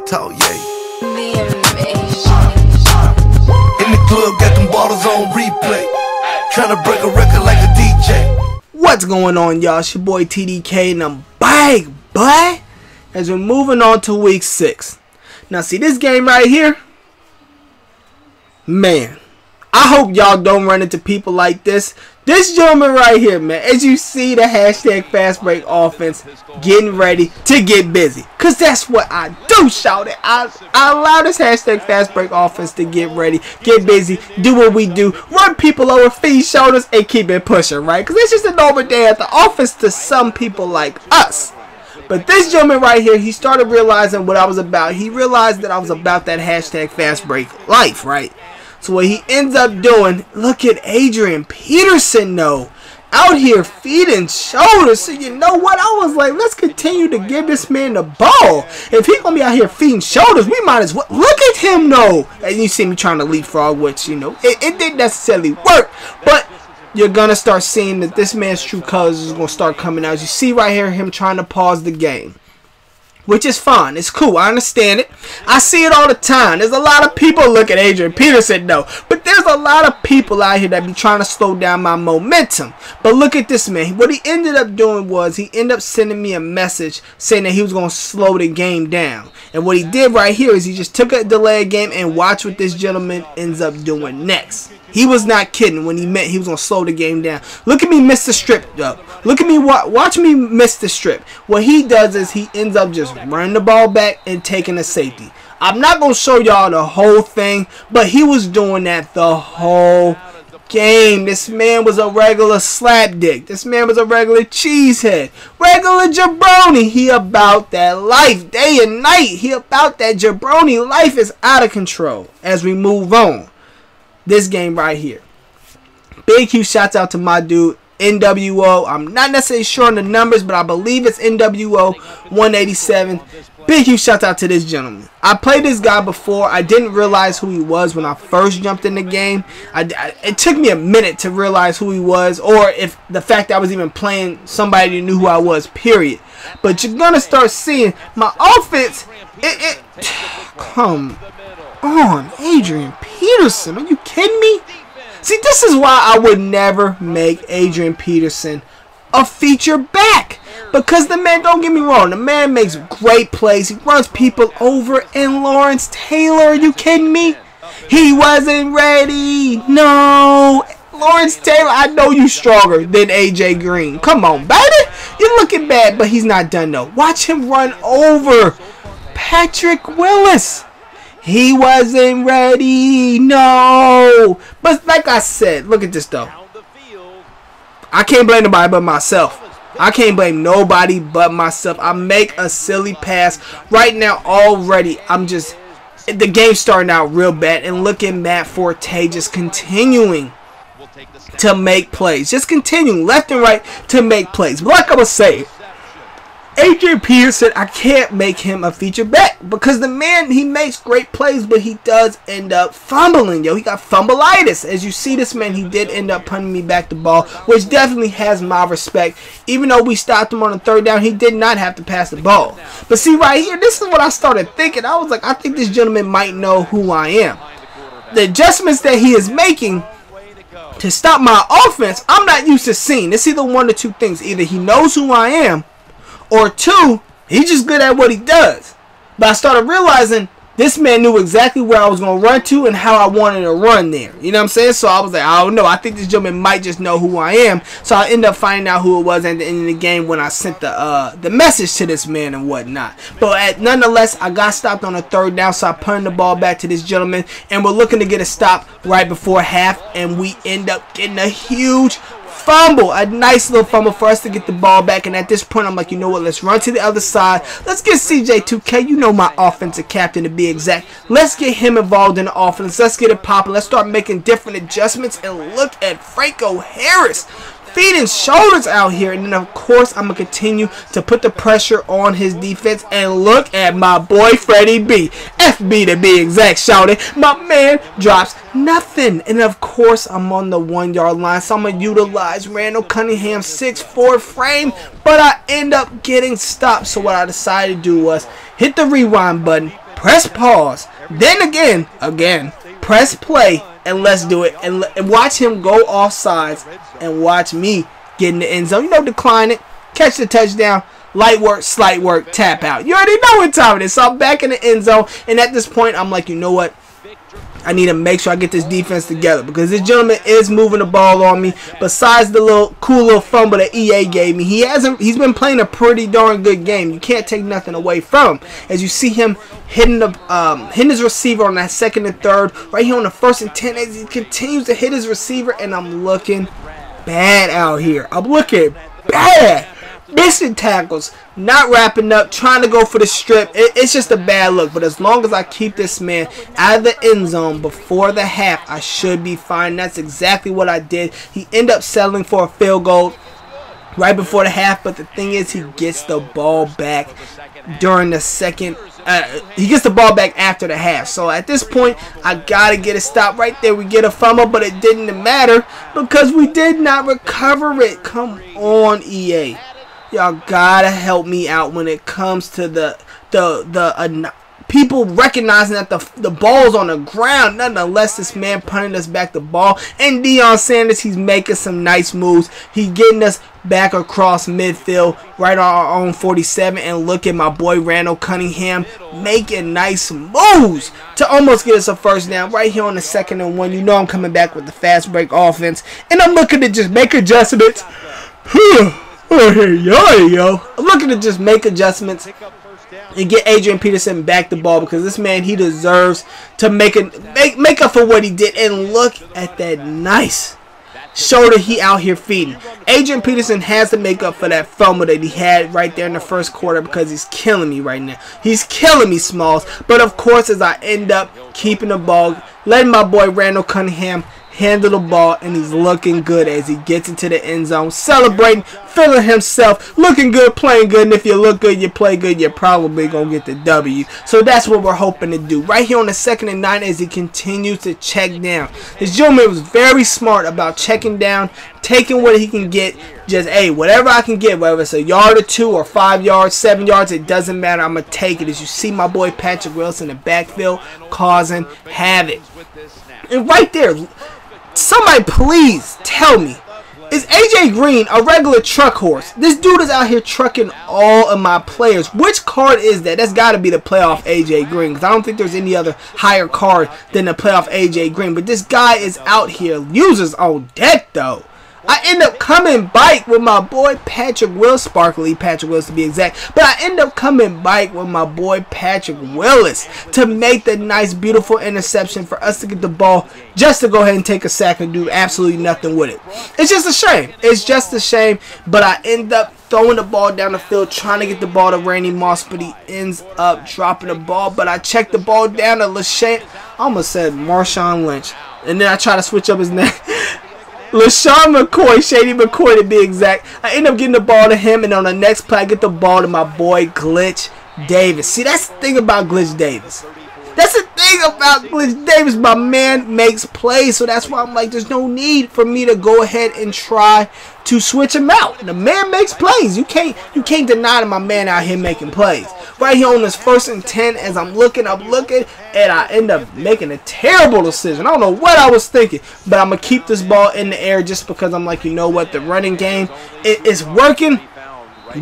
talk, yeah. In the club, got them bottles on replay. Tryna break a record like a DJ. What's going on, y'all? It's your boy TDK, and I'm back, boy. As we're moving on to week 6. Now, see this game right here? Man, I hope y'all don't run into people like this. This gentleman right here, man, as you see the hashtag fast break offense getting ready to get busy. Because that's what I do, shout it. I allow this hashtag fast break offense to get ready, get busy, do what we do, run people over, feed shoulders, and keep it pushing, right? Because it's just a normal day at the office to some people like us. But this gentleman right here, he started realizing what I was about. He realized that I was about that hashtag fast break life, right? So what he ends up doing, look at Adrian Peterson though, out here feeding shoulders. So you know what, I was like, let's continue to give this man the ball. If he's gonna be out here feeding shoulders, we might as well. Look at him though. And you see me trying to leapfrog, which, you know, it didn't necessarily work, but you're gonna start seeing that this man's true colors is gonna start coming out. As you see right here, him trying to pause the game, which is fine. It's cool. I understand it. I see it all the time. There's a lot of people, look at Adrian Peterson though, but there's a lot of people out here that be trying to slow down my momentum. But look at this man. What he ended up doing was he ended up sending me a message saying that he was going to slow the game down. And what he did right here is he just took a delayed game and watch what this gentleman ends up doing next. He was not kidding when he meant he was going to slow the game down. Look at me miss the strip though. Look at me, watch me miss the strip. What he does is he ends up just running the ball back and taking a safety. I'm not going to show y'all the whole thing, but he was doing that the whole game. This man was a regular slapdick. This man was a regular cheesehead. Regular jabroni. He about that life day and night. He about that jabroni. Life is out of control as we move on. This game right here. Big huge shouts out to my dude NWO. I'm not necessarily sure on the numbers, but I believe it's NWO 187. Big huge shout out to this gentleman. I played this guy before. I didn't realize who he was when I first jumped in the game. It took me a minute to realize who he was, or if the fact that I was even playing somebody who knew who I was, period. But you're gonna start seeing my offense. Come on, Adrian Peterson, are you kidding me? See, this is why I would never make Adrian Peterson a feature back. Because the man, don't get me wrong, the man makes great plays. He runs people over. And Lawrence Taylor, are you kidding me? He wasn't ready. No. Lawrence Taylor, I know you stronger than AJ Green. Come on, baby. You're looking bad, but he's not done though. Watch him run over Patrick Willis. He wasn't ready. No. But like I said, look at this though. I can't blame nobody but myself. I can't blame nobody but myself. I make a silly pass right now already. The game's starting out real bad. And look at Matt Forte just continuing to make plays. Just continuing left and right to make plays. But like I was saying, Adrian Peterson, I can't make him a feature back because the man, he makes great plays, but he does end up fumbling, yo. He got fumbleitis. As you see this man, he did end up punting me back the ball, which definitely has my respect. Even though we stopped him on the third down, he did not have to pass the ball. But see right here, this is what I started thinking. I was like, I think this gentleman might know who I am. The adjustments that he is making to stop my offense, I'm not used to seeing. It's either one or two things. Either he knows who I am, or two, he's just good at what he does. But I started realizing this man knew exactly where I was going to run to and how I wanted to run there. You know what I'm saying? So I was like, I don't know. I think this gentleman might just know who I am. So I ended up finding out who it was at the end of the game when I sent the message to this man and whatnot. But nonetheless, I got stopped on a third down, so I punted the ball back to this gentleman. And we're looking to get a stop right before half. And we end up getting a huge fumble, a nice little fumble for us to get the ball back. And at this point, I'm like, you know what, let's run to the other side. Let's get CJ2K, you know, my offensive captain to be exact. Let's get him involved in the offense. Let's get it popping. Let's start making different adjustments. And look at Franco Harris feeding shoulders out here. And then, of course, I'm going to continue to put the pressure on his defense. And look at my boy, Freddie B. FB to be exact, shouting. My man drops nothing. And, of course, I'm on the 1 yard line. So I'm going to utilize Randall Cunningham's 6'4" frame. But I end up getting stopped. So what I decided to do was hit the rewind button. press pause, then again, press play, and let's do it. And watch him go off sides and watch me get in the end zone. You know, decline it, catch the touchdown, light work, slight work, tap out. You already know what time it is. So I'm back in the end zone, and at this point, I'm like, you know what? I need to make sure I get this defense together because this gentleman is moving the ball on me. Besides the cool little fumble that EA gave me, he's been playing a pretty darn good game. You can't take nothing away from him. As you see him hitting his receiver on that 2nd and 3rd, right here on the 1st and 10, as he continues to hit his receiver, and I'm looking bad out here. I'm looking bad. Missing tackles, not wrapping up, trying to go for the strip. It's just a bad look. But as long as I keep this man out of the end zone before the half, I should be fine. That's exactly what I did. He ended up settling for a field goal right before the half. But the thing is, he gets the ball back during the second. He gets the ball back after the half. So at this point, I got to get a stop right there. We get a fumble, but it didn't matter because we did not recover it. Come on, EA. Y'all gotta help me out when it comes to the people recognizing that the ball's on the ground. Nonetheless, this man punting us back the ball. And Deion Sanders, he's making some nice moves. He's getting us back across midfield, right on our own 47. And look at my boy Randall Cunningham making nice moves to almost get us a first down right here on the 2nd and 1. You know I'm coming back with the fast break offense. And I'm looking to just make adjustments. Oh, here you go. I'm looking to just make adjustments and get Adrian Peterson back the ball because this man, he deserves to make up for what he did. And look at that nice shoulder he out here feeding. Adrian Peterson has to make up for that fumble that he had right there in the 1st quarter because he's killing me right now. He's killing me, Smalls. But of course, as I end up keeping the ball, letting my boy Randall Cunningham handle the ball, and he's looking good as he gets into the end zone, celebrating, feeling himself, looking good, playing good. And if you look good, you play good, you're probably gonna get the W. So that's what we're hoping to do right here on the 2nd and 9 as he continues to check down. This gentleman was very smart about checking down, taking what he can get. Just, hey, whatever I can get, whether it's a yard or 2 or 5 yards, 7 yards, it doesn't matter. I'm gonna take it. As you see my boy Patrick Wilson in the backfield causing havoc. And right there, somebody please tell me, is AJ Green a regular truck horse? This dude is out here trucking all of my players. Which card is that? That's got to be the playoff AJ Green, because I don't think there's any other higher card than the playoff AJ Green. But this guy is out here, users on deck though. I end up coming bike with my boy Patrick Willis, Sparkly Patrick Willis to be exact. But I end up coming bike with my boy Patrick Willis to make the nice, beautiful interception for us to get the ball just to go ahead and take a sack and do absolutely nothing with it. It's just a shame. It's just a shame. But I end up throwing the ball down the field, trying to get the ball to Randy Moss, but he ends up dropping the ball. But I checked the ball down to LaShawn. I almost said Marshawn Lynch. And then I try to switch up his name. LaShawn McCoy, Shady McCoy to be exact. I end up getting the ball to him, and on the next play, I get the ball to my boy Glitch Davis. See, that's the thing about Glitch Davis. That's the thing about Glitch Davis. My man makes plays, so that's why I'm like, there's no need for me to go ahead and try to switch him out. The man makes plays. You can't deny that my man out here making plays. Right here on this 1st and 10, as I'm looking, and I end up making a terrible decision. I don't know what I was thinking, but I'm going to keep this ball in the air just because I'm like, you know what, the running game, it's working,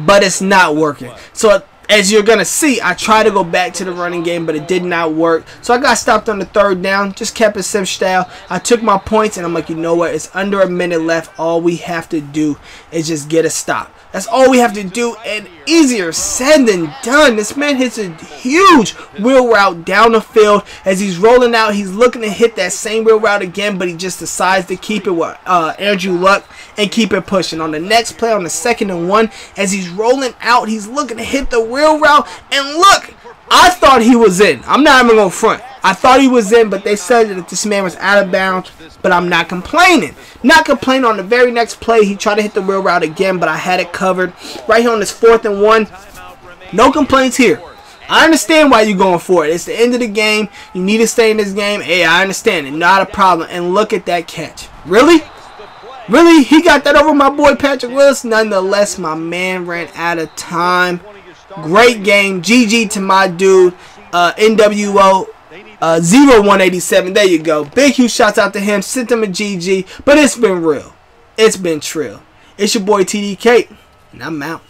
but it's not working. So as you're going to see, I tried to go back to the running game, but it did not work. So I got stopped on the 3rd down, just kept it sim style. I took my points, and I'm like, you know what? It's under a minute left. All we have to do is just get a stop. That's all we have to do, and easier said than done. This man hits a huge wheel route down the field. As he's rolling out, he's looking to hit that same wheel route again, but he just decides to keep it with Andrew Luck and keep it pushing. On the next play, on the 2nd and 1, as he's rolling out, he's looking to hit the wheel route, and look, I thought he was in. I'm not even going to front. I thought he was in, but they said that this man was out of bounds, but I'm not complaining. Not complaining. On the very next play, he tried to hit the wheel route again, but I had it covered. Right here on this 4th and 1, no complaints here. I understand why you're going for it. It's the end of the game. You need to stay in this game. Hey, I understand it. Not a problem. And look at that catch. Really? Really? He got that over my boy Patrick Willis? Nonetheless, my man ran out of time. Great game. GG to my dude. NWO 0187. There you go. Big huge shouts out to him. Sent him a GG. But it's been real. It's been trill. It's your boy TDK, and I'm out.